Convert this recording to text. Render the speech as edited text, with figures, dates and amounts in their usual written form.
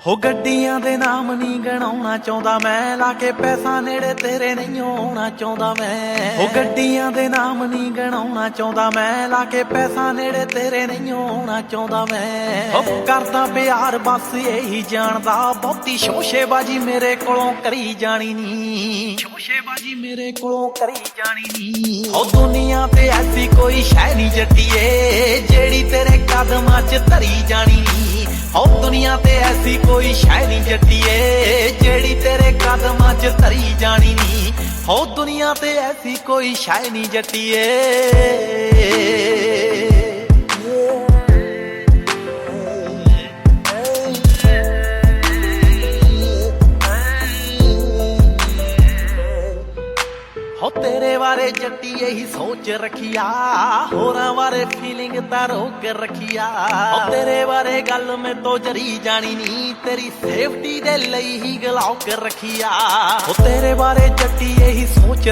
ਹੋ ਗੱਡੀਆਂ ਦੇ ਨਾਮ ਨਹੀਂ ਗਣਾਉਣਾ ਚਾਹੁੰਦਾ ਮੈਂ, ਲਾ ਕੇ ਪੈਸਾ ਨੇੜੇ ਤੇਰੇ ਨਹੀਂ ਆਉਣਾ ਚਾਹੁੰਦਾ ਮੈਂ। ਹੋ ਗੱਡੀਆਂ ਦੇ ਨਾਮ ਨਹੀਂ ਗਣਾਉਣਾ ਚਾਹੁੰਦਾ ਮੈਂ, ਲਾ ਕੇ ਪੈਸਾ ਨੇੜੇ ਤੇਰੇ ਨਹੀਂ ਆਉਣਾ ਚਾਹੁੰਦਾ ਮੈਂ। ਹੋ ਕਰਦਾ ਪਿਆਰ ਬਸ ਇਹੀ ਜਾਣਦਾ, ਬਹੁਤੀ ਸ਼ੋਸ਼ੇਬਾਜੀ ਮੇਰੇ ਕੋਲੋਂ ਕਰੀ ਜਾਣੀ ਨੀ, ਸ਼ੋਸ਼ੇਬਾਜੀ ਮੇਰੇ ਕੋਲੋਂ ਕਰੀ ਜਾਣੀ ਨੀ। ਹੋ ਦੁਨੀਆ ਤੇ ਐਸੀ ਕੋਈ ਸ਼ੈ ਨਹੀਂ ਜੱਟੀਏ, ਜਿਹੜੀ ਤੇਰੇ ਕਦਮਾਂ 'ਚ ਧਰੀ ਜਾਣੀ ਨੀ। ਹੋ ਦੁਨੀਆ ਤੇ ਐਸੀ ਕੋਈ ਸ਼ੈ ਨਹੀਂ ਜੱਟੀਏ, ਜਿਹੜੀ ਤੇਰੇ ਕਦਮਾਂ 'ਚ ਧਰੀ ਜਾਣੀ ਨੀ। ਹੋ ਦੁਨੀਆ ਤੇ ਐਸੀ ਕੋਈ ਸ਼ੈ ਨਹੀਂ ਜੱਟੀਏ। ਹੋ ਤੇਰੇ ਬਾਰੇ ਜੱਟੀ ਇਹੀ ਸੋਚ ਰੱਖਿਆ, ਹੋਰਾਂ ਬਾਰੇ ਫੀਲਿੰਗ ਤਾਂ ਰੋਕ ਰੱਖਿਆ। ਹੋ ਤੇਰੇ ਬਾਰੇ ਗੱਲ ਮੈਂ ਤੋਂ ਜਰੀ ਜਾਣੀ ਨੀ, ਤੇਰੀ ਸੇਫਟੀ ਦੇ ਲਈ ਹੀ ਗਲਾਉ ਕੇ ਰੱਖਿਆ। ਹੋ ਤੇਰੇ ਬਾਰੇ ਜੱਟੀ ਇਹੀ ਸੋਚ